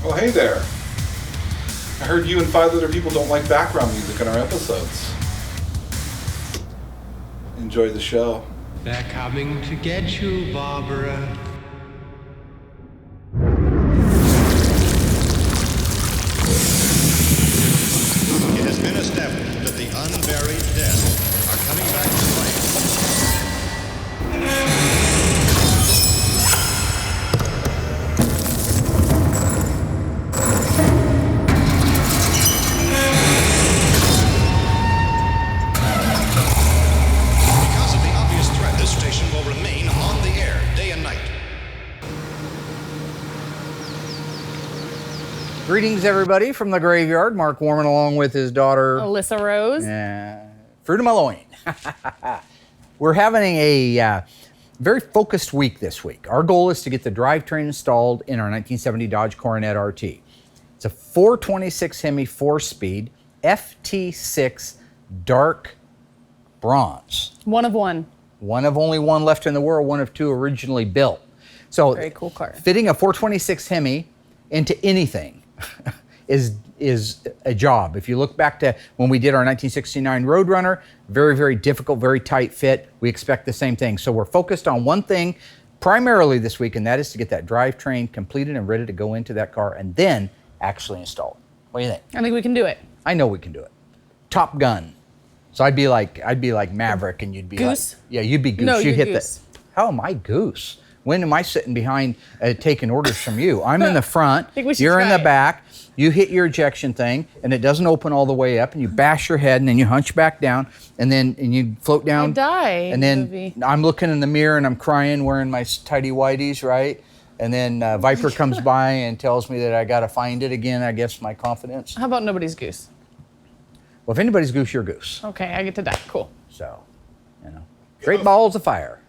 Well, hey there. I heard you and 5 other people don't like background music in our episodes. Enjoy the show. They're coming to get you, Barbara. It has been established that the unburied dead are coming back to life. Because of the obvious threat, this station will remain on the air day and night. Greetings, everybody, from the graveyard. Mark Warman, along with his daughter, Alyssa Rose. Fruit of my loin. We're having a very focused week this week. Our goal is to get the drivetrain installed in our 1970 Dodge Coronet RT. It's a 426 Hemi 4-speed FT6 dark bronze. One of one. One of only one left in the world, one of 2 originally built. So Very cool car. Fitting a 426 Hemi into anything is a job. If you look back to when we did our 1969 Roadrunner, very, very difficult, very tight fit. We expect the same thing. So we're focused on one thing primarily this week, and that is to get that drivetrain completed and ready to go into that car and then actually install it. What do you think? I think we can do it. I know we can do it. Top Gun. So I'd be like Maverick, and you'd be Goose? like, yeah, you'd be Goose. No, you you're hit Goose. How am I Goose? When am I sitting behind taking orders from you? I'm in the front, think we should you're in try the it. back, you hit your ejection thing, and it doesn't open all the way up, and you bash your head, and then you hunch back down, and you float down. I die in And the then movie. I'm looking in the mirror, and I'm crying, wearing my tidy whities, right? And then Viper comes by and tells me that I got to find it again, I guess, my confidence. How about nobody's goose? Well, if anybody's Goose, you're Goose. Okay, I get to die. Cool. So, great balls of fire.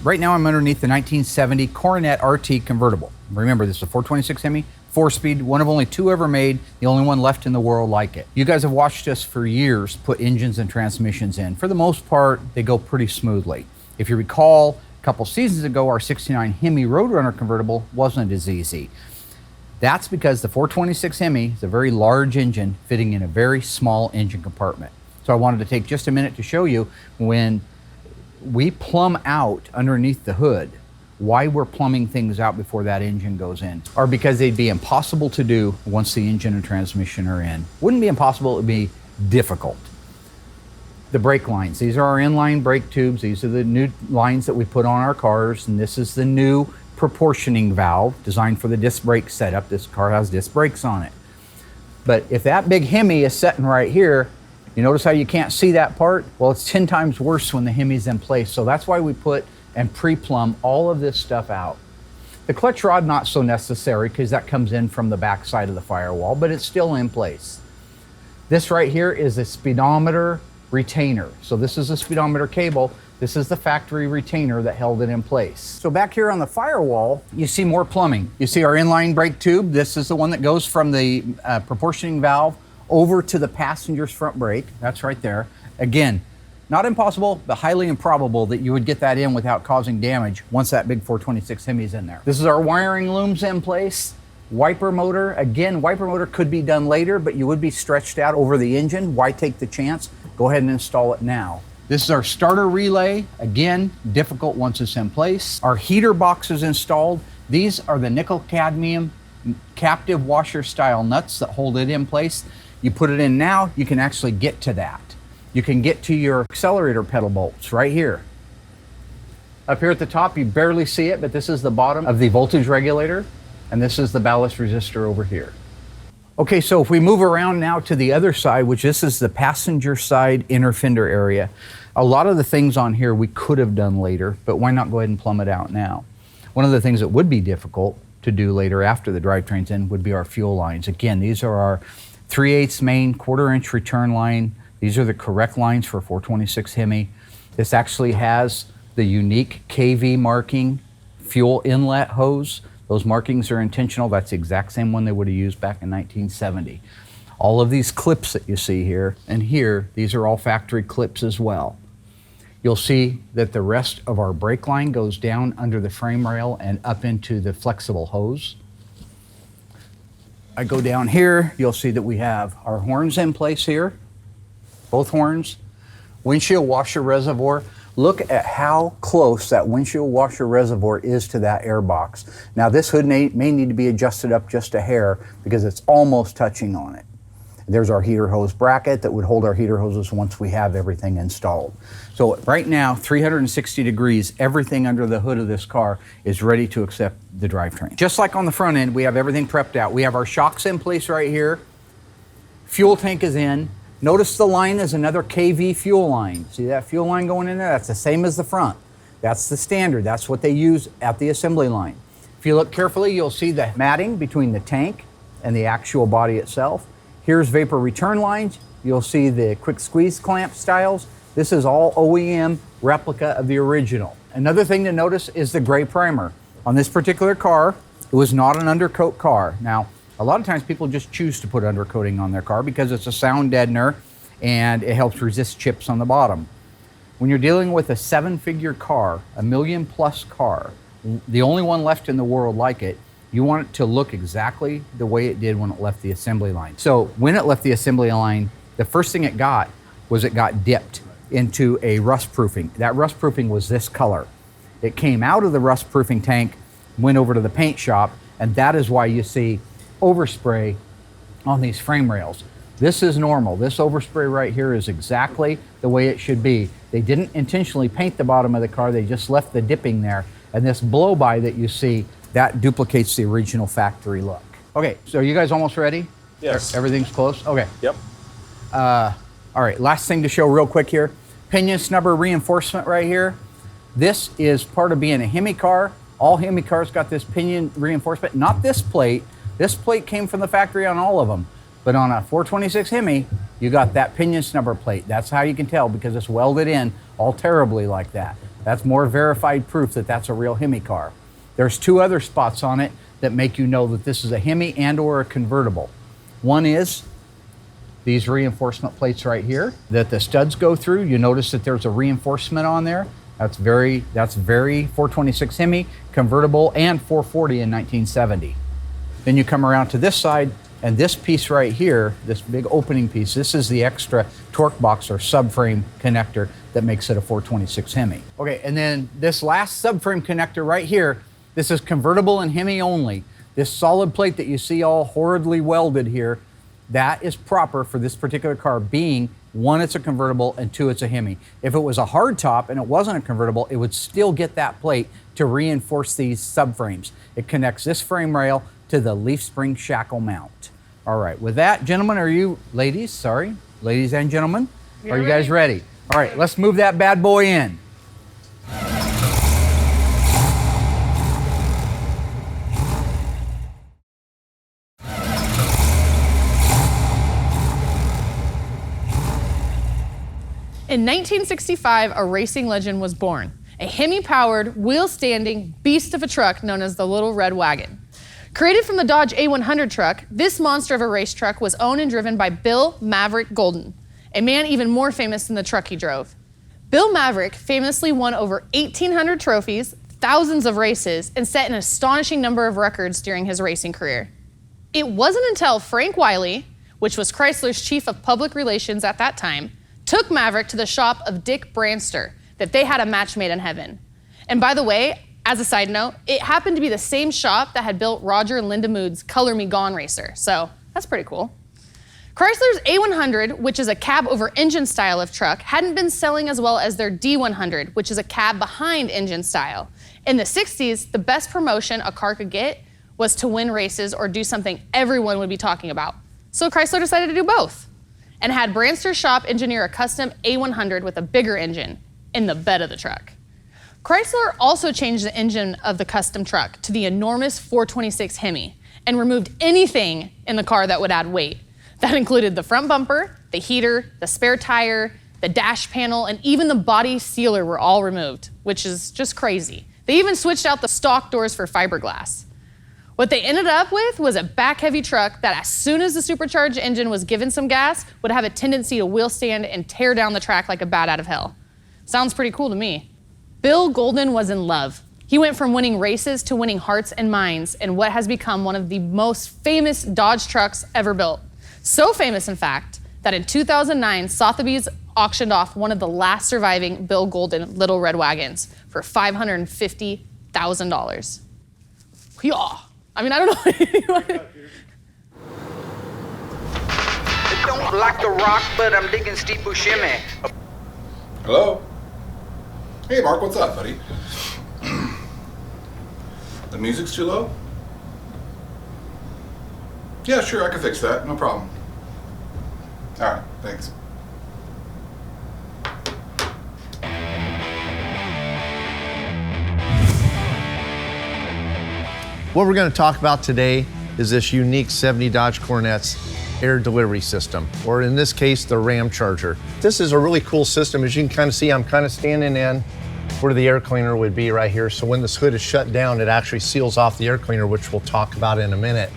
Right now I'm underneath the 1970 Coronet RT convertible. Remember, this is a 426 Hemi, 4-speed, one of only 2 ever made, the only one left in the world like it. You guys have watched us for years put engines and transmissions in. For the most part, they go pretty smoothly. If you recall, a couple seasons ago, our 69 Hemi Roadrunner convertible wasn't as easy. That's because the 426 Hemi is a very large engine fitting in a very small engine compartment. So I wanted to take just a minute to show you when we plumb out underneath the hood, why we're plumbing things out before that engine goes in, or because they'd be impossible to do once the engine and transmission are in. Wouldn't be impossible, it would be difficult. The brake lines, these are our inline brake tubes. These are the new lines that we put on our cars, and this is the new proportioning valve designed for the disc brake setup. This car has disc brakes on it. But if that big Hemi is sitting right here, you notice how you can't see that part? Well, it's 10 times worse when the Hemi's in place. So that's why we put and pre-plumb all of this stuff out. The clutch rod, not so necessary because that comes in from the back side of the firewall, but it's still in place. This right here is a speedometer retainer. So this is a speedometer cable. This is the factory retainer that held it in place. So back here on the firewall, you see more plumbing. You see our inline brake tube. This is the one that goes from the proportioning valve over to the passenger's front brake. That's right there. Again, not impossible, but highly improbable that you would get that in without causing damage once that big 426 Hemi's in there. This is our wiring looms in place. Wiper motor. Again, wiper motor could be done later, but you would be stretched out over the engine. Why take the chance? Go ahead and install it now. This is our starter relay. Again, difficult once it's in place. Our heater box is installed. These are the nickel cadmium captive washer style nuts that hold it in place. You put it in now, you can actually get to that. You can get to your accelerator pedal bolts right here. Up here at the top, you barely see it, but this is the bottom of the voltage regulator, and this is the ballast resistor over here. Okay, so if we move around now to the other side, which this is the passenger side inner fender area, a lot of the things on here we could have done later, but why not go ahead and plumb it out now? One of the things that would be difficult to do later after the drivetrain's in would be our fuel lines. Again, these are our 3/8 main, 1/4-inch return line. These are the correct lines for 426 Hemi. This actually has the unique KV marking fuel inlet hose. Those markings are intentional. That's the exact same one they would have used back in 1970. All of these clips that you see here and here, these are all factory clips as well. You'll see that the rest of our brake line goes down under the frame rail and up into the flexible hose. I go down here, you'll see that we have our horns in place here, both horns. Windshield washer reservoir. Look at how close that windshield washer reservoir is to that air box. Now this hood may need to be adjusted up just a hair because it's almost touching on it. There's our heater hose bracket that would hold our heater hoses once we have everything installed. So right now, 360 degrees, everything under the hood of this car is ready to accept the drivetrain. Just like on the front end, we have everything prepped out. We have our shocks in place right here. Fuel tank is in. Notice the line is another KV fuel line. See that fuel line going in there? That's the same as the front. That's the standard. That's what they use at the assembly line. If you look carefully, you'll see the matting between the tank and the actual body itself. Here's vapor return lines. You'll see the quick squeeze clamp styles. This is all OEM replica of the original. Another thing to notice is the gray primer. On this particular car, it was not an undercoat car. Now, a lot of times people just choose to put undercoating on their car because it's a sound deadener and it helps resist chips on the bottom. When you're dealing with a 7-figure car, a $1 million+ car, the only one left in the world like it, you want it to look exactly the way it did when it left the assembly line. So when it left the assembly line, the first thing it got dipped into a rust proofing. That rust proofing was this color. It came out of the rust proofing tank, went over to the paint shop, and that is why you see overspray on these frame rails. This is normal. This overspray right here is exactly the way it should be. They didn't intentionally paint the bottom of the car, they just left the dipping there. And this blow-by that you see, that duplicates the original factory look. Okay, so are you guys almost ready? Yes. Everything's close? Okay. Yep. All right, last thing to show real quick here. Pinion snubber reinforcement right here. This is part of being a Hemi car. All Hemi cars got this pinion reinforcement, not this plate. This plate came from the factory on all of them. But on a 426 Hemi, you got that pinion snubber plate. That's how you can tell because it's welded in all terribly like that. That's more verified proof that that's a real Hemi car. There's 2 other spots on it that make you know that this is a Hemi and or a convertible. One is these reinforcement plates right here that the studs go through. You notice that there's a reinforcement on there. That's very 426 Hemi, convertible, and 440 in 1970. Then you come around to this side, and this piece right here, this big opening piece, this is the extra torque box or subframe connector that makes it a 426 Hemi. Okay, and then this last subframe connector right here, this is convertible and Hemi only. This solid plate that you see all horridly welded here, that is proper for this particular car, being 1, it's a convertible, and 2, it's a Hemi. If it was a hard top and it wasn't a convertible, it would still get that plate to reinforce these subframes. It connects this frame rail to the leaf spring shackle mount. All right, with that, gentlemen, ladies and gentlemen, are you guys ready? All right, let's move that bad boy in. In 1965, a racing legend was born. A Hemi-powered, wheel-standing beast of a truck known as the Little Red Wagon. Created from the Dodge A100 truck, this monster of a race truck was owned and driven by Bill Maverick Golden, a man even more famous than the truck he drove. Bill Maverick famously won over 1,800 trophies, thousands of races, and set an astonishing number of records during his racing career. It wasn't until Frank Wiley, which was Chrysler's chief of public relations at that time, took Maverick to the shop of Dick Branster that they had a match made in heaven. And by the way, as a side note, it happened to be the same shop that had built Roger and Linda Mood's Color Me Gone racer, so that's pretty cool. Chrysler's A100, which is a cab over engine style of truck, hadn't been selling as well as their D100, which is a cab behind engine style. In the 60s, the best promotion a car could get was to win races or do something everyone would be talking about. So Chrysler decided to do both and had Branster's shop engineer a custom A100 with a bigger engine in the bed of the truck. Chrysler also changed the engine of the custom truck to the enormous 426 Hemi and removed anything in the car that would add weight. That included the front bumper, the heater, the spare tire, the dash panel, and even the body sealer were all removed, which is just crazy. They even switched out the stock doors for fiberglass. What they ended up with was a back-heavy truck that as soon as the supercharged engine was given some gas, would have a tendency to wheel stand and tear down the track like a bat out of hell. Sounds pretty cool to me. Bill Golden was in love. He went from winning races to winning hearts and minds in what has become one of the most famous Dodge trucks ever built. So famous, in fact, that in 2009, Sotheby's auctioned off one of the last surviving Bill Golden Little Red Wagons for $550,000. Yeah. I mean, I don't know. I don't like the rock, but I'm digging Steve Buscemi. Hello? Hey, Mark, what's up, buddy? The music's too low? Yeah, sure, I can fix that. No problem. All right, thanks. What we're going to talk about today is this unique 70 Dodge Coronet's air delivery system, or in this case, the Ram Charger. This is a really cool system. As you can kind of see, I'm kind of standing in where the air cleaner would be right here. So when this hood is shut down, it actually seals off the air cleaner, which we'll talk about in a minute.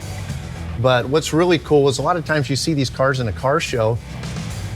But what's really cool is a lot of times you see these cars in a car show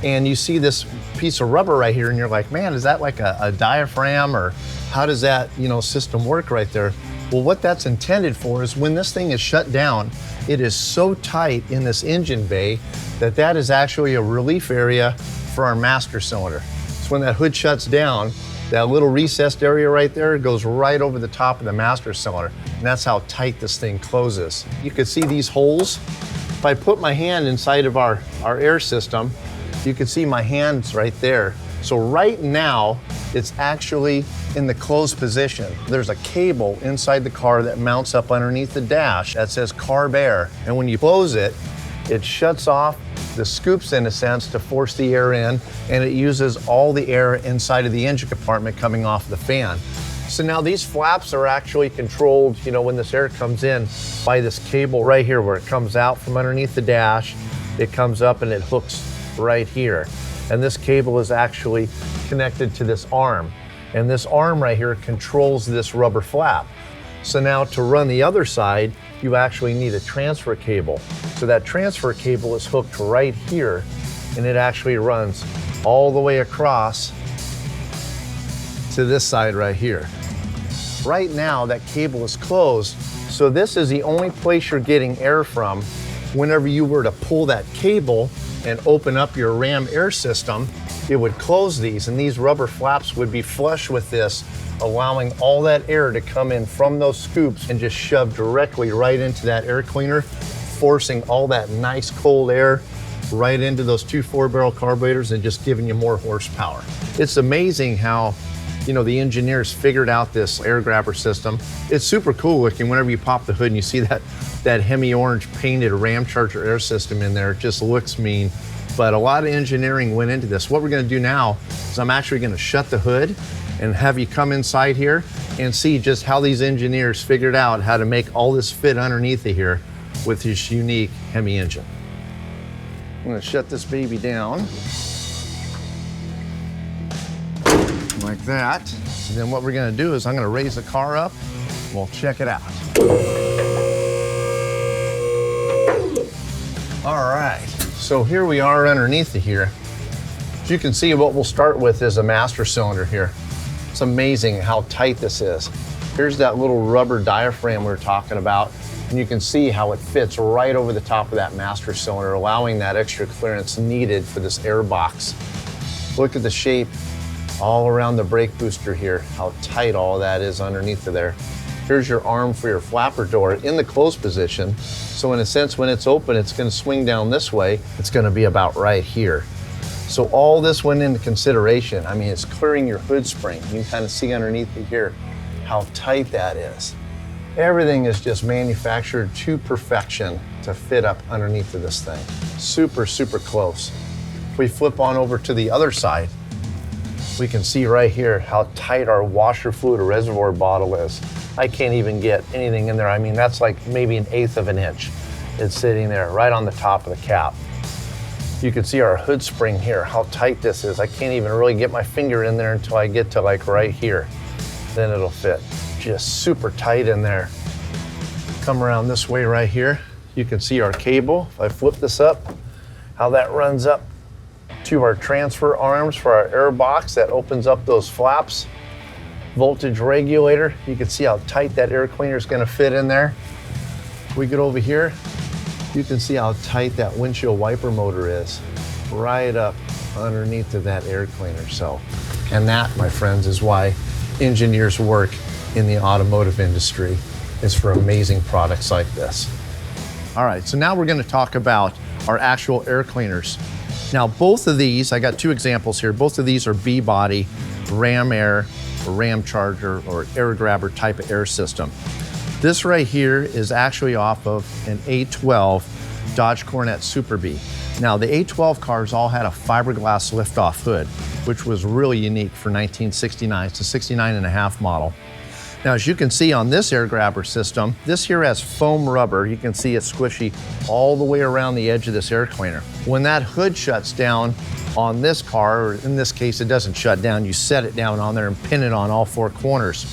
and you see this piece of rubber right here and you're like, man, is that like a diaphragm, or how does that, system work right there? Well, what that's intended for is when this thing is shut down, it is so tight in this engine bay that that is actually a relief area for our master cylinder. So when that hood shuts down, that little recessed area right there goes right over the top of the master cylinder. And that's how tight this thing closes. You can see these holes. If I put my hand inside of our air system, you can see my hands right there. So right now, it's actually in the closed position. There's a cable inside the car that mounts up underneath the dash that says Carb Air. And when you close it, it shuts off the scoops, in a sense, to force the air in, and it uses all the air inside of the engine compartment coming off the fan. So now these flaps are actually controlled, when this air comes in, by this cable right here where it comes out from underneath the dash. It comes up and it hooks right here. And this cable is actually connected to this arm. And this arm right here controls this rubber flap. So now to run the other side, you actually need a transfer cable. So that transfer cable is hooked right here, and it actually runs all the way across to this side right here. Right now, that cable is closed, so this is the only place you're getting air from. Whenever you were to pull that cable and open up your Ram air system, it would close these, and these rubber flaps would be flush with this, allowing all that air to come in from those scoops and just shove directly right into that air cleaner, forcing all that nice cold air right into those two 4-barrel carburetors and just giving you more horsepower. It's amazing how, the engineers figured out this air grabber system. It's super cool looking. Whenever you pop the hood and you see that Hemi orange painted Ram Charger air system in there, it just looks mean. But a lot of engineering went into this. What we're going to do now is I'm actually going to shut the hood and have you come inside here and see just how these engineers figured out how to make all this fit underneath of here with this unique Hemi engine. I'm going to shut this baby down like that. And then what we're going to do is I'm going to raise the car up. We'll check it out. All right, so here we are underneath of here. As you can see, what we'll start with is a master cylinder here. It's amazing how tight this is. Here's that little rubber diaphragm we were talking about, and you can see how it fits right over the top of that master cylinder, allowing that extra clearance needed for this air box. Look at the shape all around the brake booster here, how tight all that is underneath of there. Here's your arm for your flapper door in the closed position. So in a sense, when it's open, it's going to swing down this way. It's going to be about right here. So all this went into consideration. I mean, it's clearing your hood spring. You can kind of see underneath it here how tight that is. Everything is just manufactured to perfection to fit up underneath of this thing. Super, super close. If we flip on over to the other side, we can see right here how tight our washer fluid or reservoir bottle is. I can't even get anything in there. I mean, that's like maybe 1/8 of an inch. It's sitting there right on the top of the cap. You can see our hood spring here, how tight this is. I can't even really get my finger in there until I get to like right here. Then it'll fit. Just super tight in there. Come around this way right here. You can see our cable. If I flip this up, how that runs up two of our transfer arms for our air box that opens up those flaps. Voltage regulator. You can see how tight that air cleaner is going to fit in there. We get over here, you can see how tight that windshield wiper motor is right up underneath of that air cleaner. So, and that, my friends, is why engineers work in the automotive industry, is for amazing products like this. All right, so now we're going to talk about our actual air cleaners. Now, both of these, I got two examples here. Both of these are B-body, ram air, or ram charger, or air grabber type of air system. This right here is actually off of an A12 Dodge Coronet Super B. Now, the A12 cars all had a fiberglass liftoff hood, which was really unique for 1969. It's a 69.5 model. Now, as you can see on this air grabber system, this here has foam rubber. You can see it's squishy all the way around the edge of this air cleaner. When that hood shuts down on this car, or in this case, it doesn't shut down, you set it down on there and pin it on all four corners.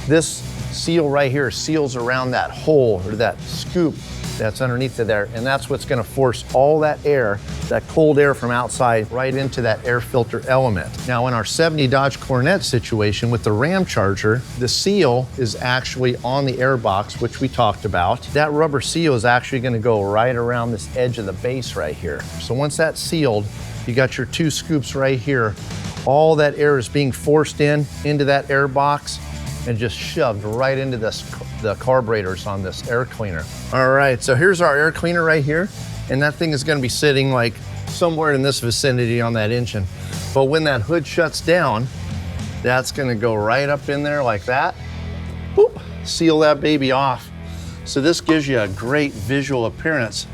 This seal right here seals around that hole or that scoop that's underneath of there, and that's what's going to force all that air, that cold air from outside, right into that air filter element. Now, in our 70 Dodge Coronet situation with the ram charger, the seal is actually on the air box, which we talked about. That rubber seal is actually going to go right around this edge of the base right here. So once that's sealed, you got your two scoops right here. All that air is being forced into that air box and just shoved right into the carburetors on this air cleaner. All right, so here's our air cleaner right here, and that thing is gonna be sitting like somewhere in this vicinity on that engine. But when that hood shuts down, that's gonna go right up in there like that. Boop, seal that baby off. So this gives you a great visual appearance.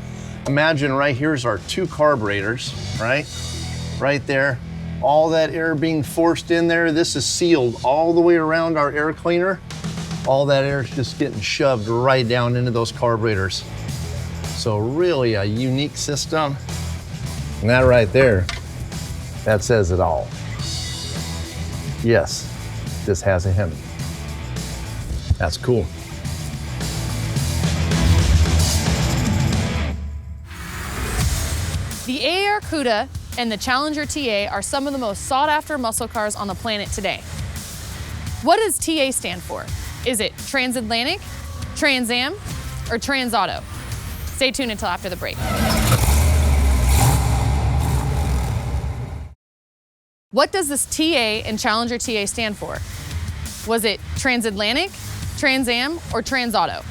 Imagine right here's our two carburetors, right? Right there. All that air being forced in there. This is sealed all the way around our air cleaner. All that air is just getting shoved right down into those carburetors. So really a unique system. And that right there, that says it all. Yes, this has a Hemi. That's cool. The AAR CUDA and the Challenger TA are some of the most sought-after muscle cars on the planet today. What does TA stand for? Is it Transatlantic, Trans Am, or Trans Auto? Stay tuned until after the break. What does this TA and Challenger TA stand for? Was it Transatlantic, Trans Am, or Trans Auto?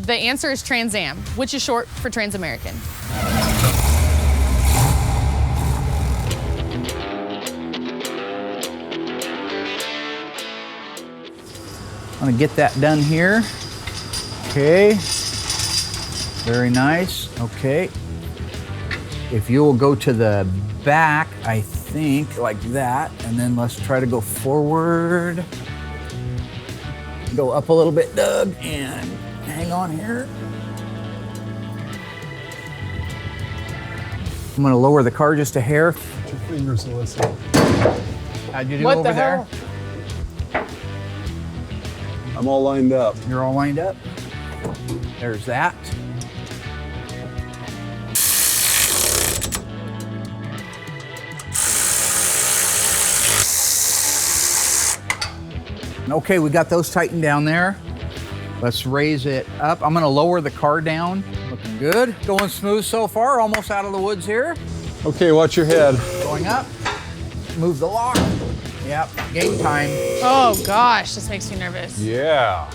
The answer is Trans Am, which is short for Trans American. I'm gonna get that done here. Okay, very nice, okay. If you will go to the back, I think, like that, and then let's try to go forward. Go up a little bit, Doug, and hang on here. I'm gonna lower the car just a hair. Put your fingers, Alyssa. How'd you do What over the there? hell? I'm all lined up. You're all lined up. There's that. Okay, we got those tightened down there. Let's raise it up. I'm gonna lower the car down. Looking good. Going smooth so far, almost out of the woods here. Okay, watch your head. Going up. Move the lock. Yep, game time. Oh gosh, this makes me nervous. Yeah.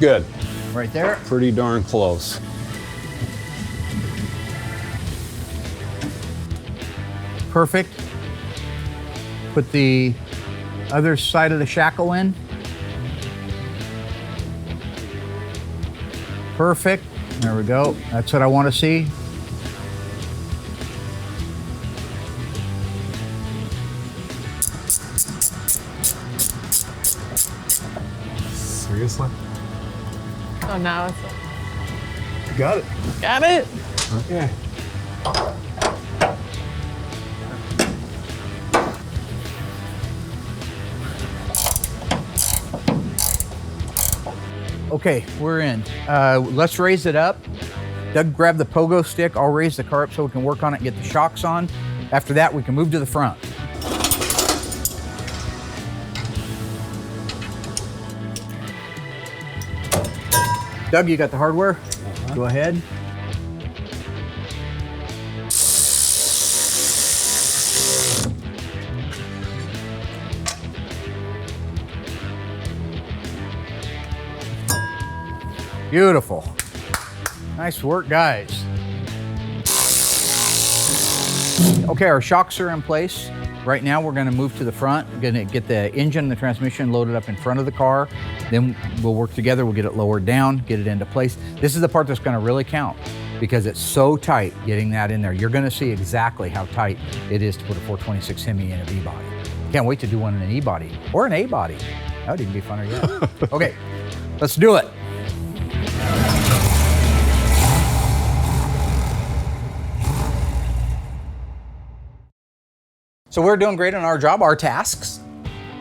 Good. Right there. Pretty darn close. Perfect. Put the other side of the shackle in. Perfect. There we go. That's what I want to see. Seriously? Oh no, it's Got it. got it. Okay. Okay, we're in. Let's raise it up. Doug, grab the pogo stick. I'll raise the car up so we can work on it and get the shocks on. After that, we can move to the front. Doug, you got the hardware? Go ahead. Beautiful. Nice work, guys. Okay, our shocks are in place. Right now, we're gonna move to the front. We're gonna get the engine and the transmission loaded up in front of the car. Then we'll work together, we'll get it lowered down, get it into place. This is the part that's gonna really count because it's so tight getting that in there. You're gonna see exactly how tight it is to put a 426 Hemi in a V-body. Can't wait to do one in an E-body or an A-body. That would even be funner yet. Okay, let's do it. So we're doing great on our job, our tasks.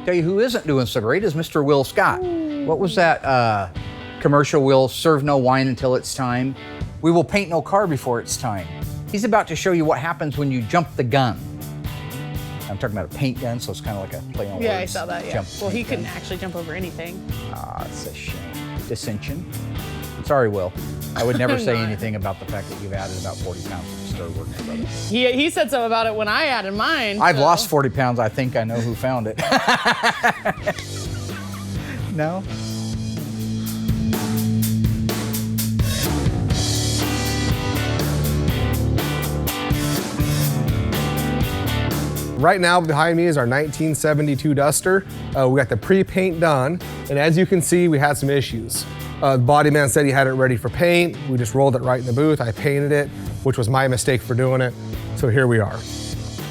Tell you who isn't doing so great is Mr. Will Scott. What was that commercial, Will? Serve no wine until it's time. We will paint no car before it's time. He's about to show you what happens when you jump the gun. I'm talking about a paint gun, so it's kind of like a play on words. Yeah, I saw that, yeah. Jump Well, he paint couldn't gun. actually jump over anything. Ah, it's a shame. Dissension. Sorry, Will. I would never say No. anything about the fact that you've added about 40 pounds to the stir work, brother. He said something about it when I added mine. I've so. lost 40 pounds. I think I know who found it. No? Right now behind me is our 1972 Duster. We got the pre-paint done, and as you can see, we had some issues. The body man said he had it ready for paint. We just rolled it right in the booth. I painted it, which was my mistake for doing it. So here we are.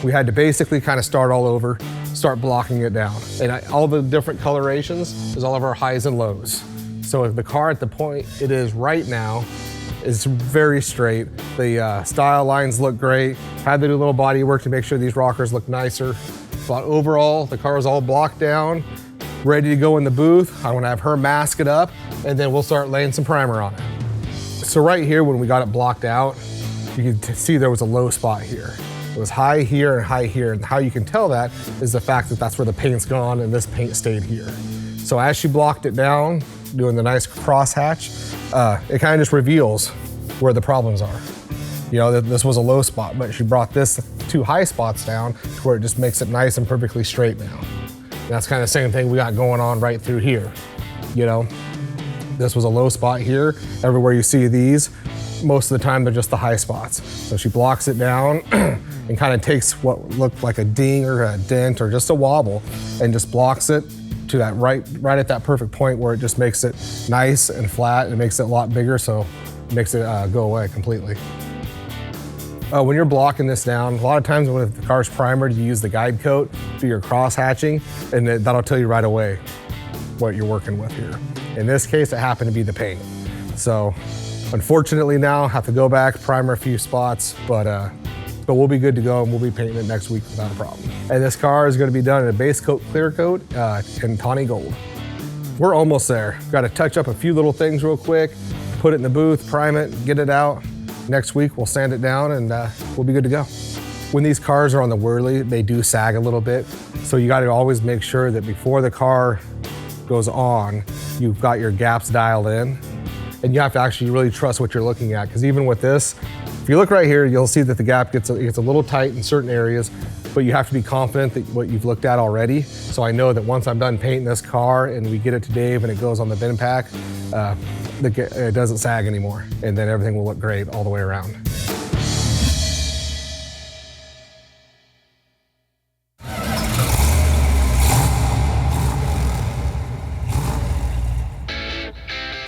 We had to basically kind of start all over, start blocking it down. And all the different colorations is all of our highs and lows. So the car at the point it is right now is very straight. The style lines look great. Had to do a little body work to make sure these rockers look nicer. But overall, the car is all blocked down, ready to go in the booth. I'm gonna have her mask it up, and then we'll start laying some primer on it. So right here, when we got it blocked out, you can see there was a low spot here. It was high here and high here, and how you can tell that is the fact that that's where the paint's gone and this paint stayed here. So as she blocked it down, doing the nice crosshatch, it kind of just reveals where the problems are. You know, this was a low spot, but she brought this 2 high spots down to where it just makes it nice and perfectly straight now. And that's kind of the same thing we got going on right through here. You know, this was a low spot here. Everywhere you see these, most of the time they're just the high spots. So she blocks it down and kind of takes what looked like a ding or a dent or just a wobble and just blocks it to that right at that perfect point where it just makes it nice and flat and makes it a lot bigger, so it makes it go away completely. When you're blocking this down, a lot of times when the car's primered, you use the guide coat for your cross hatching, and that'll tell you right away what you're working with here. In this case, it happened to be the paint. So unfortunately now, have to go back, primer a few spots, but we'll be good to go and we'll be painting it next week without a problem. And this car is gonna be done in a base coat, clear coat, in tawny gold. We're almost there. Got to touch up a few little things real quick, put it in the booth, prime it, get it out. Next week, we'll sand it down and we'll be good to go. When these cars are on the whirly, they do sag a little bit. So you got to always make sure that before the car goes on, you've got your gaps dialed in. And you have to actually really trust what you're looking at. Because even with this, if you look right here, you'll see that the gap gets a little tight in certain areas, but you have to be confident that what you've looked at already. So I know that once I'm done painting this car and we get it to Dave and it goes on the bin pack, it doesn't sag anymore. And then everything will look great all the way around.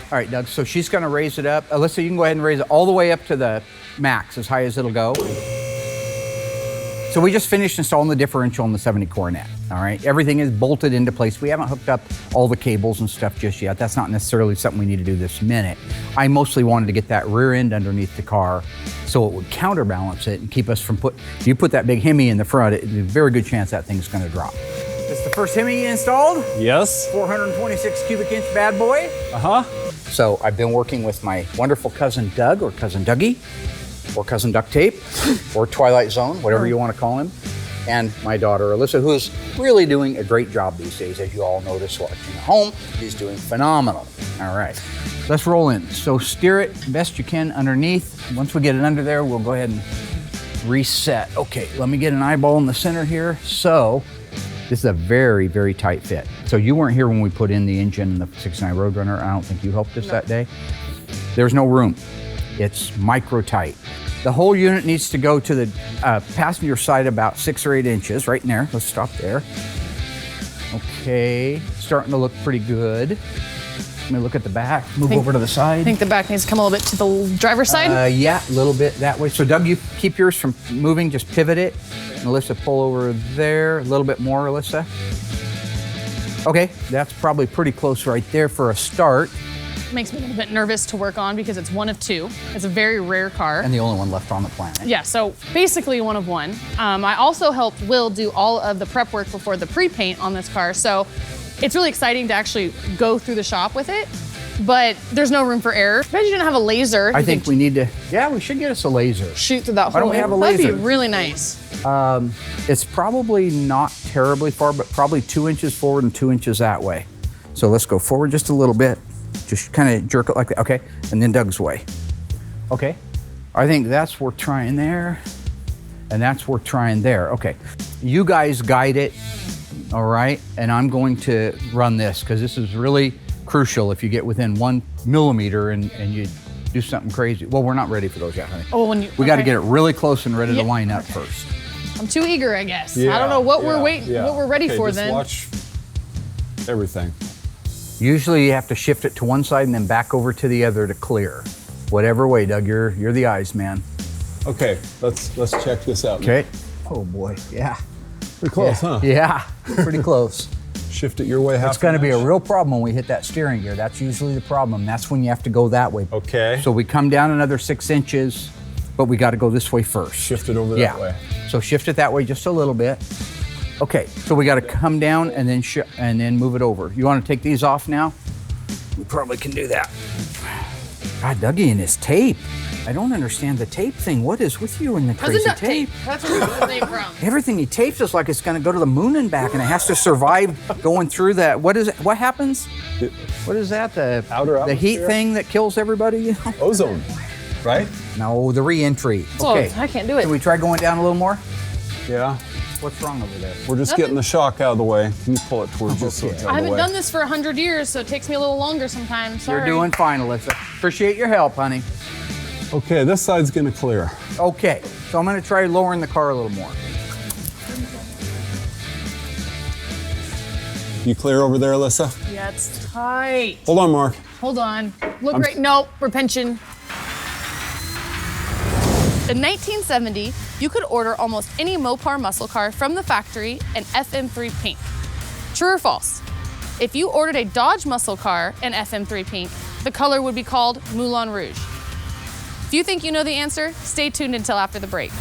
All right, Doug, so she's gonna raise it up. Alyssa, you can go ahead and raise it all the way up to the max, as high as it'll go. So we just finished installing the differential in the 70 Coronet, all right? Everything is bolted into place. We haven't hooked up all the cables and stuff just yet. That's not necessarily something we need to do this minute. I mostly wanted to get that rear end underneath the car so it would counterbalance it and keep us from if you put that big Hemi in the front, there's a very good chance that thing's gonna drop. It's the first Hemi installed? Yes. 426 cubic inch bad boy. Uh-huh. So I've been working with my wonderful cousin Doug, or cousin Dougie, or cousin Duct Tape, or Twilight Zone, whatever you want to call him, and my daughter Alyssa, who is really doing a great job these days, as you all notice watching at home. She's doing phenomenal. All right, let's roll in. So steer it best you can underneath. Once we get it under there, we'll go ahead and reset. Okay, let me get an eyeball in the center here. So this is a very, very tight fit. So you weren't here when we put in the engine in the 69 Roadrunner. I don't think you helped us that day. There's no room. It's micro tight. The whole unit needs to go to the passenger side about 6 or 8 inches, right in there. Let's stop there. Okay, starting to look pretty good. Let me look at the back, move over to the side. I think the back needs to come a little bit to the driver's side. Yeah, a little bit that way. So Doug, you keep yours from moving, just pivot it. And Alyssa, pull over there, a little bit more, Alyssa. Okay, that's probably pretty close right there for a start. Makes me a little bit nervous to work on because it's one of 2. It's a very rare car. And the only one left on the planet. Yeah, so basically one of 1. I also helped Will do all of the prep work before the pre-paint on this car. So it's really exciting to actually go through the shop with it, but there's no room for error. I bet you didn't have a laser. I think we need to, yeah, we should get us a laser. Shoot through that hole. Why don't we have a That'd laser? be really nice. It's probably not terribly far, but probably 2 inches forward and 2 inches that way. So let's go forward just a little bit. Just kind of jerk it like that, okay? And then Doug's way. Okay. I think that's we're trying there, and that's we're trying there. Okay. You guys guide it, all right? And I'm going to run this because this is really crucial if you get within 1 millimeter and you do something crazy. Well, we're not ready for those yet, honey. Oh, when you, We got to get it really close and ready to line up okay. first. I'm too eager, I guess. Yeah, I don't know what we're yeah, waiting, yeah. what we're ready for just then. Watch everything. Usually you have to shift it to one side and then back over to the other to clear. Whatever way, Doug, you're the eyes man. Okay, let's check this out. Okay. Oh boy, yeah. Pretty close, huh? Yeah, pretty close. Shift it your way half. It's going to be a real problem when we hit that steering gear. That's usually the problem. That's when you have to go that way. Okay. So we come down another 6 inches, but we got to go this way first. Shift it over that way. So shift it that way just a little bit. Okay, so we got to come down and then move it over. You want to take these off now? We probably can do that. God, Dougie and his tape. I don't understand the tape thing. What is with you and the crazy Duct tape? That's where we get the name from. Everything he tapes is like it's going to go to the moon and back, and it has to survive going through that. What is it? What happens? What is that? The heat atmosphere? thing that kills everybody? You know? Ozone, right? No, the re-entry. Okay. Oh, I can't do it. Can we try going down a little more? Yeah. What's wrong over there? We're just getting the shock out of the way. Can you pull it towards you so it's out I of the haven't way? done this for 100 years, so it takes me a little longer sometimes. Sorry. You're doing fine, Alyssa. Appreciate your help, honey. Okay, this side's gonna clear. Okay, so I'm going to try lowering the car a little more. You clear over there, Alyssa? Yeah, it's tight. Hold on, Mark. Hold on. Look right. Nope, repension. In 1970, you could order almost any Mopar muscle car from the factory in FM3 pink. True or false? If you ordered a Dodge muscle car in FM3 pink, the color would be called Moulin Rouge. If you think you know the answer, stay tuned until after the break.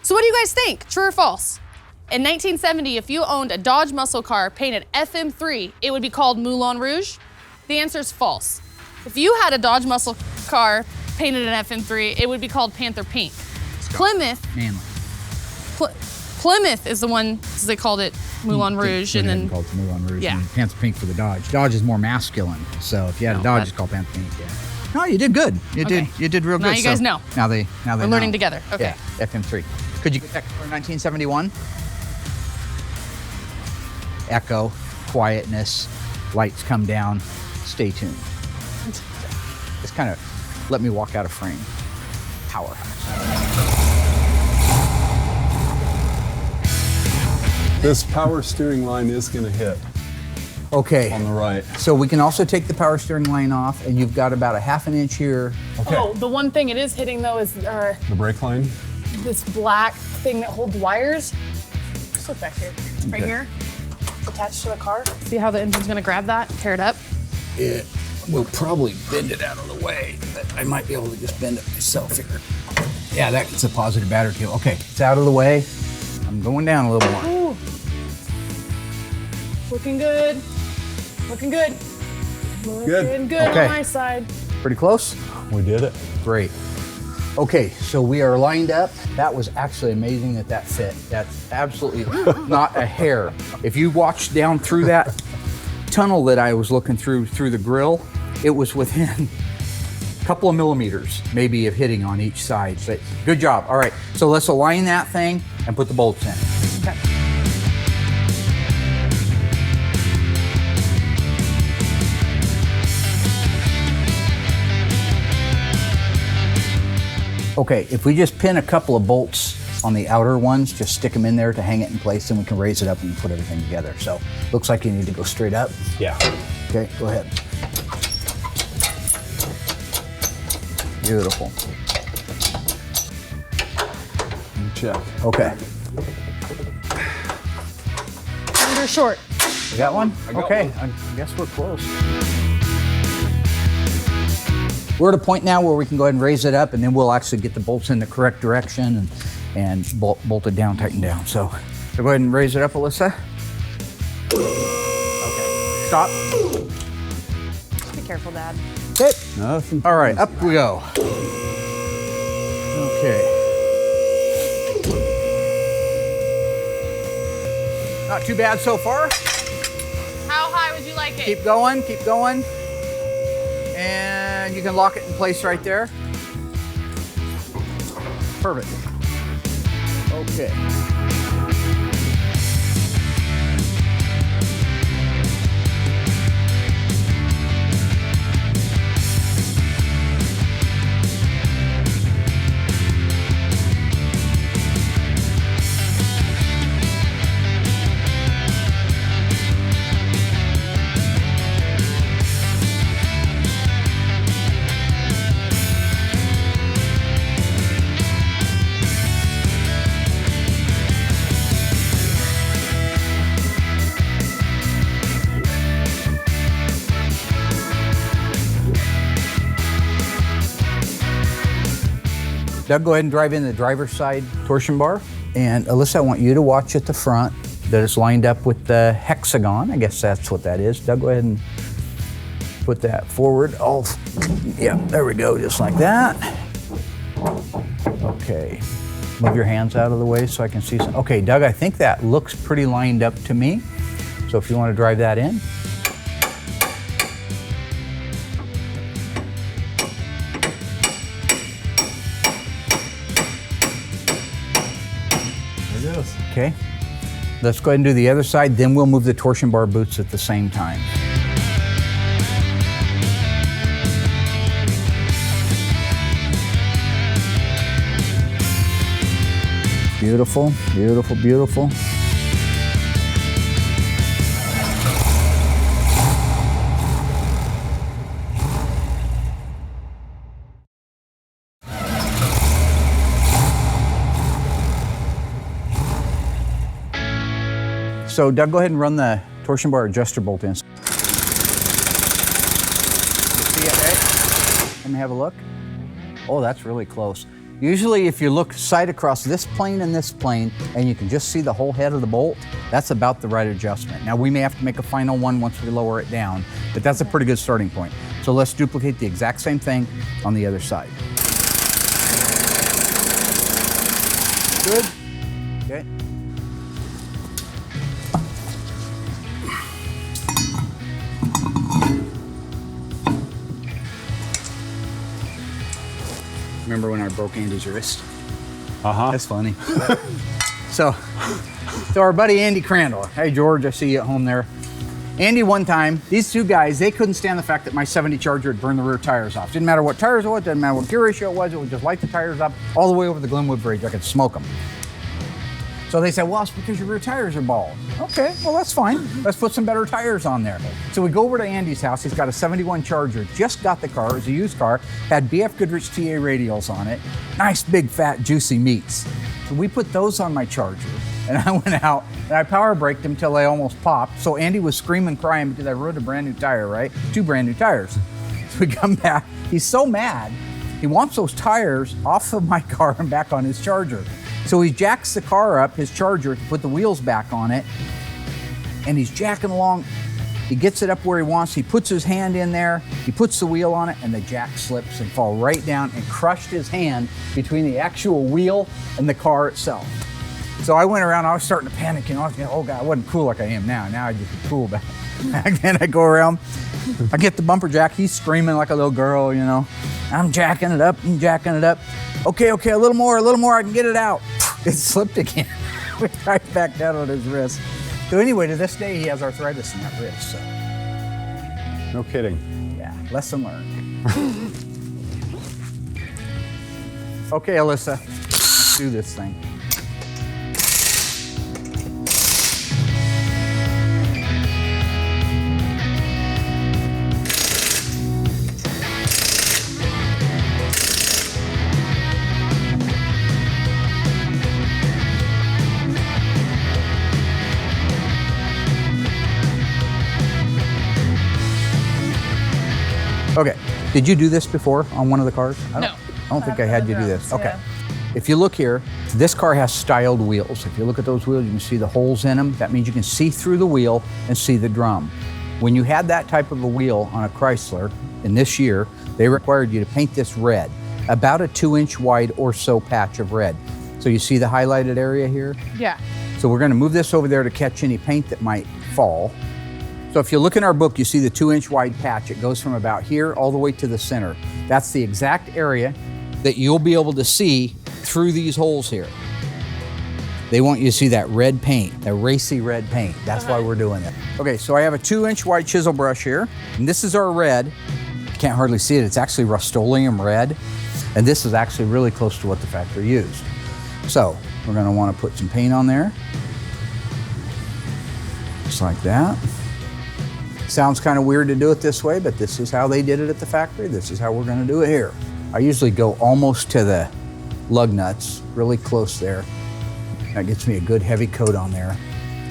So what do you guys think? True or false? In 1970, if you owned a Dodge muscle car painted FM3, it would be called Moulin Rouge? The answer is false. If you had a Dodge muscle car painted in FM3, it would be called Panther Pink. Plymouth, Manly. Plymouth is the one, they called it Moulin Rouge, and then called it Moulin Rouge. Yeah. And Panther Pink for the Dodge. Dodge is more masculine, so if you had a No, Dodge, but- it's called Panther Pink. Yeah. No, you did good. You did real good. Now you guys know. Now they we're learning together. Okay. Yeah, FM3. Could you get that for 1971? Echo, quietness, lights come down. Stay tuned. Just kind of let me walk out of frame. Powerhouse. This power steering line is gonna hit Okay. on the right. So we can also take the power steering line off, and you've got about a half an inch here. Okay. Oh, the one thing it is hitting though is The brake line. this black thing that holds wires. Just look back here. Right here. It's attached to the car. See how the engine's gonna grab that, tear it up? It will probably bend it out of the way, but I might be able to just bend it myself here. Yeah, that's a positive battery kill. Okay, it's out of the way. I'm going down a little more. Ooh. Looking good. Looking good. Looking good Okay. on my side. Pretty close? We did it. Great. Okay, so we are lined up. That was actually amazing that fit. That's absolutely not a hair. If you watched down through that tunnel that I was looking through the grill, it was within a couple of millimeters maybe of hitting on each side. But good job. All right, so let's align that thing and put the bolts in. Okay. Okay, if we just pin a couple of bolts on the outer ones, just stick them in there to hang it in place, and we can raise it up and put everything together. So, looks like you need to go straight up. Yeah. Okay, go ahead. Beautiful. Check. Okay. Under short. You got one? got Okay, one. I guess we're close. We're at a point now where we can go ahead and raise it up, and then we'll actually get the bolts in the correct direction and bolt it down, tighten down. So go ahead and raise it up, Alyssa. Okay, stop. Be careful, Dad. Okay. Nothing. All right, up we go. Okay. Not too bad so far. How high would you like it? Keep going, keep going. And you can lock it in place right there. Perfect. Okay. Doug, go ahead and drive in the driver's side torsion bar. And Alyssa, I want you to watch at the front that it's lined up with the hexagon. I guess that's what that is. Doug, go ahead and put that forward. Oh, yeah, there we go, just like that. Okay, move your hands out of the way so I can see some. Okay, Doug, I think that looks pretty lined up to me. So if you want to drive that in. Okay, let's go ahead and do the other side, then we'll move the torsion bar boots at the same time. Beautiful, beautiful, beautiful. So Doug, go ahead and run the torsion bar adjuster bolt in. See it, right? Let me have a look. Oh, that's really close. Usually if you look side across this plane and this plane, and you can just see the whole head of the bolt, that's about the right adjustment. Now we may have to make a final one once we lower it down, but that's a pretty good starting point. So let's duplicate the exact same thing on the other side. Good. Okay. Remember when I broke Andy's wrist? Uh-huh. That's funny. So our buddy Andy Crandall. Hey, George, I see you at home there. Andy, one time, these two guys, they couldn't stand the fact that my 70 Charger had burned the rear tires off. Didn't matter what tires it was, didn't matter what gear ratio it would just light the tires up all the way over the Glenwood Bridge. I could smoke them. So they said, well, it's because your rear tires are bald. Okay, well, that's fine. Let's put some better tires on there. So we go over to Andy's house. He's got a 71 Charger, just got the car. It was a used car, had BF Goodrich TA radials on it. Nice, big, fat, juicy meats. So we put those on my Charger, and I went out, and I power braked them till they almost popped. So Andy was screaming, crying because I ruined a brand new tire, right? 2 brand new tires. So we come back. He's so mad. He wants those tires off of my car and back on his Charger. So he jacks the car up, his Charger, to put the wheels back on it. and he's jacking along. He gets it up where he wants. He puts his hand in there. He puts the wheel on it, and the jack slips and falls right down and crushed his hand between the actual wheel and the car itself. So I went around. I was starting to panic. I was thinking, oh God, I wasn't cool like I am now. Now I just be cool back then. I go around. I get the bumper jack. He's screaming like a little girl. I'm jacking it up. I'm jacking it up. Okay, a little more. I can get it out. It slipped again. Right back down on his wrist. So anyway, to this day, he has arthritis in that wrist. So. No kidding. Yeah, lesson learned. Okay, Alyssa, let's do this thing. Okay, did you do this before on one of the cars? No. I don't think I had you do this. Okay. Yeah. If you look here, this car has styled wheels. If you look at those wheels, you can see the holes in them. That means you can see through the wheel and see the drum. When you had that type of a wheel on a Chrysler in this year, they required you to paint this red, about a 2-inch wide or so patch of red. So you see the highlighted area here? Yeah. So we're gonna move this over there to catch any paint that might fall. So if you look in our book, you see the 2-inch wide patch. It goes from about here all the way to the center. That's the exact area that you'll be able to see through these holes here. They want you to see that red paint, that racy red paint. That's why we're doing it. Okay, so I have a 2-inch wide chisel brush here, and this is our red. You can't hardly see it. It's actually Rust-Oleum red, and this is actually really close to what the factory used. So we're gonna wanna put some paint on there, just like that. Sounds kind of weird to do it this way, but this is how they did it at the factory. This is how we're gonna do it here. I usually go almost to the lug nuts, really close there. That gets me a good heavy coat on there.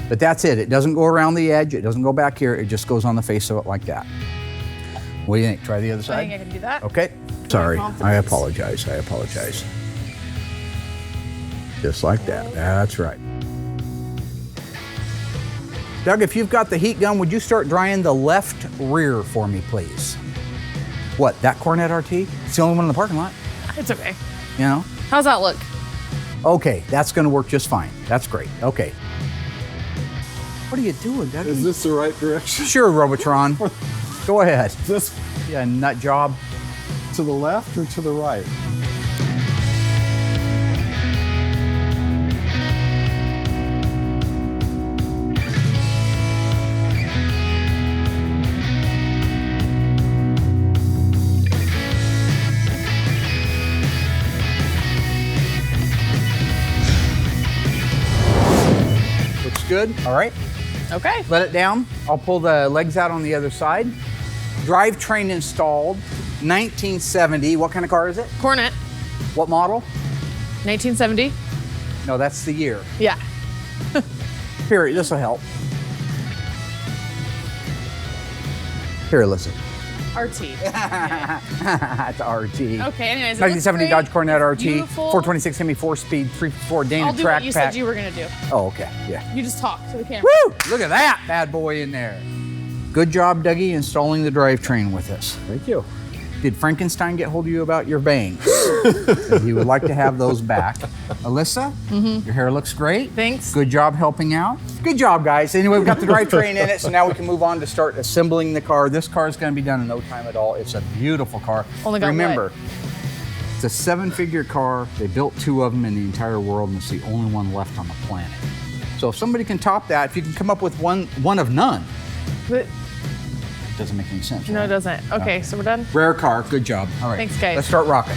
But that's it. It doesn't go around the edge. It doesn't go back here. It just goes on the face of it like that. What do you think? Try the other side? I think I can do that. Okay. Sorry. Confidence. I apologize. Just like that. That's right. Doug, if you've got the heat gun, would you start drying the left rear for me, please? What, that Coronet RT? It's the only one in the parking lot. It's okay. You know? How's that look? Okay, that's gonna work just fine. That's great, okay. What are you doing, Doug? Is this the right direction? Sure, Robotron. Go ahead. This Yeah, nut job. to the left or to the right? Looks good, all right. Okay. Let it down. I'll pull the legs out on the other side. Drivetrain installed, 1970. What kind of car is it? Coronet, What model? 1970. No, that's the year. Yeah. Here, this will help. Here, listen. RT. It's a RT. Okay, anyways. 1970 Dodge Coronet RT, Beautiful. 426 Hemi 4-speed, 354 Dana I'll do track what you pack. said you were gonna do. Oh, okay, yeah. You just talk to the camera. Woo! Look at that bad boy in there. Good job, Dougie, installing the drivetrain with us. Thank you. Did Frankenstein get hold of you about your bangs? He would like to have those back. Alyssa, your hair looks great. Thanks. Good job helping out. Good job, guys. Anyway, we've got the drivetrain in it, so now we can move on to start assembling the car. This car is going to be done in no time at all. It's a beautiful car. Only got Remember, it's a 7-figure car. They built 2 of them in the entire world, and it's the only one left on the planet. So if somebody can top that, if you can come up with one of none, But, doesn't make any sense. no, right? it doesn't. Okay, so we're done. Rare car, good job. All right. Thanks, guys. Let's start rocking.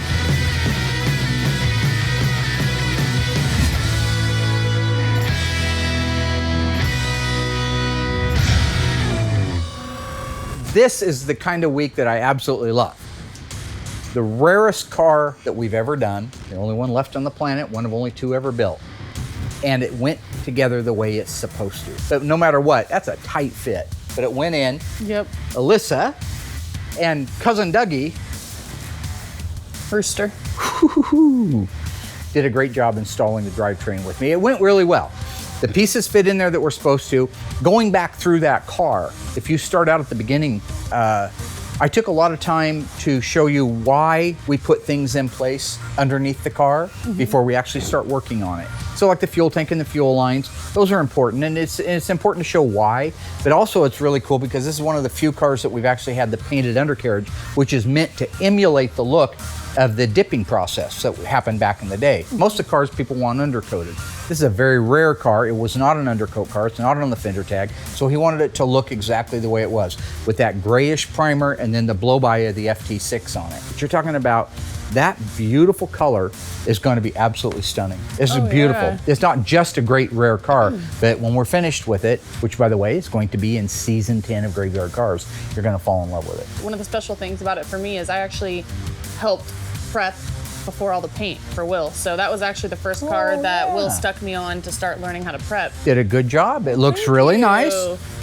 This is the kind of week that I absolutely love. The rarest car that we've ever done, the only one left on the planet, one of only 2 ever built. And it went together the way it's supposed to. But no matter what, that's a tight fit. But it went in. Yep. Alyssa and cousin Dougie Rooster. did a great job installing the drivetrain with me. It went really well. The pieces fit in there that we're supposed to. Going back through that car, if you start out at the beginning, I took a lot of time to show you why we put things in place underneath the car before we actually start working on it. So like the fuel tank and the fuel lines, those are important, and it's important to show why, but also it's really cool because this is one of the few cars that we've actually had the painted undercarriage, which is meant to emulate the look of the dipping process that happened back in the day. Most of the cars people want undercoated. This is a very rare car. It was not an undercoat car. It's not on the fender tag. So he wanted it to look exactly the way it was, with that grayish primer and then the blow-by of the FT6 on it. But you're talking about that beautiful color is going to be absolutely stunning. This is beautiful. Yeah. It's not just a great rare car, but when we're finished with it, which by the way is going to be in season 10 of Graveyard Cars, you're going to fall in love with it. One of the special things about it for me is I actually helped prep before all the paint for Will. So that was actually the first car that Will stuck me on to start learning how to prep. Did a good job. It looks really nice.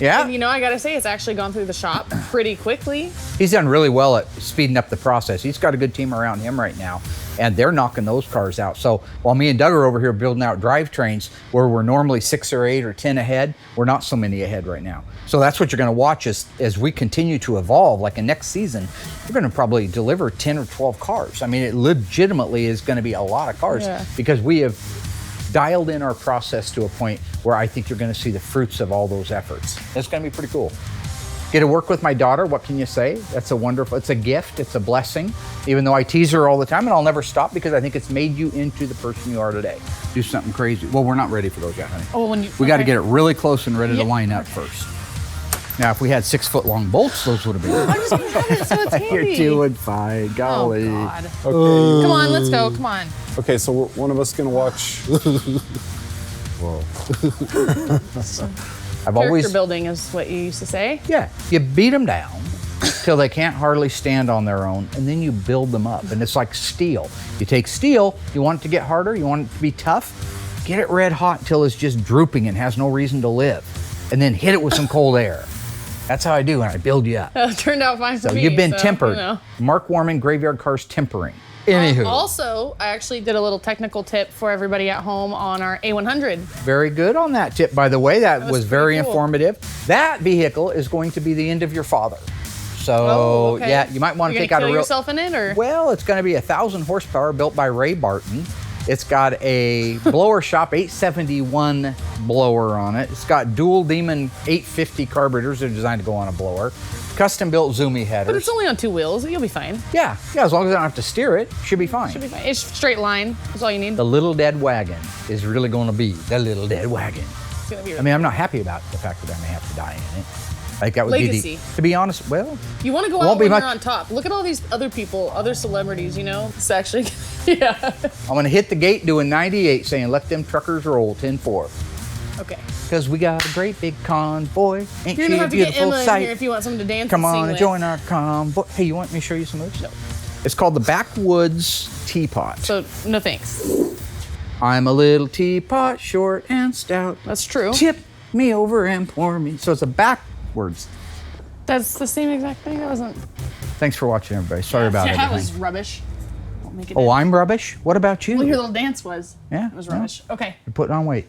Yeah. And you know, I gotta say, it's actually gone through the shop pretty quickly. He's done really well at speeding up the process. He's got a good team around him right now, and they're knocking those cars out. So while me and Doug are over here building out drivetrains where we're normally 6 or 8 or 10 ahead, we're not so many ahead right now. So that's what you're going to watch as we continue to evolve. Like in next season, we're going to probably deliver 10 or 12 cars. I mean, it legitimately is going to be a lot of cars because we have dialed in our process to a point where I think you're going to see the fruits of all those efforts. It's going to be pretty cool. Get to work with my daughter, what can you say? That's a wonderful, it's a gift, it's a blessing. Even though I tease her all the time, and I'll never stop because I think it's made you into the person you are today. Do something crazy. Well, we're not ready for those yet, honey. Oh, we got to get it really close and ready to line up first. Now, if we had 6-foot-long bolts, those would have been. I'm just gonna have it so it's handy. You're doing fine, golly. Oh, God. Okay. Come on, let's go, come on. Okay, so one of us can watch. Whoa. I've always Character building is what you used to say. Yeah, you beat them down till they can't hardly stand on their own, and then you build them up. And it's like steel. You take steel, you want it to get harder, you want it to be tough, get it red hot until it's just drooping and has no reason to live. And then hit it with some cold air. That's how I do, and I build you up. It turned out fine for So me. you've been tempered. You know. Mark Warman, Graveyard Cars Tempering. Anywho. Also, I actually did a little technical tip for everybody at home on our A100. Very good on that tip, by the way. That was very cool. informative. That vehicle is going to be the end of your father. So, okay. yeah, you might want to You're take out a gonna kill real... yourself in it, or? Well, it's going to be 1,000 horsepower built by Ray Barton. It's got a blower shop 871 blower on it. It's got dual Demon 850 carburetors that are designed to go on a blower. Custom built Zoomy headers. But it's only on 2 wheels. You'll be fine. Yeah, as long as I don't have to steer it, should be fine. Should be fine. It's straight line. That's all you need. The little dead wagon is really going to be the little dead wagon. It's gonna be I mean, I'm not happy about the fact that I may have to die in it. Like that would Legacy. be the, to be honest, well, you want to go won't out be when much- you're on top. Look at all these other people, other celebrities, you know? It's actually, yeah. I'm going to hit the gate doing 98 saying, let them truckers roll 10-4. Okay. Because we got a great big convoy. Ain't You're she gonna a have to get beautiful Emma in sight? here if you want someone to dance Come and sing on and with. join our convoy. Hey, you want me to show you some moves? No. It's called the Backwoods Teapot. So, no thanks. I'm a little teapot, short and stout. That's true. Tip me over and pour me. So it's a backwards. That's the same exact thing. That wasn't. Thanks for watching, everybody. Sorry about That was everything. rubbish. Won't make it Oh, in. I'm rubbish? What about you? Well, your little dance was. Yeah, It was well. rubbish. Okay. You're putting on weight.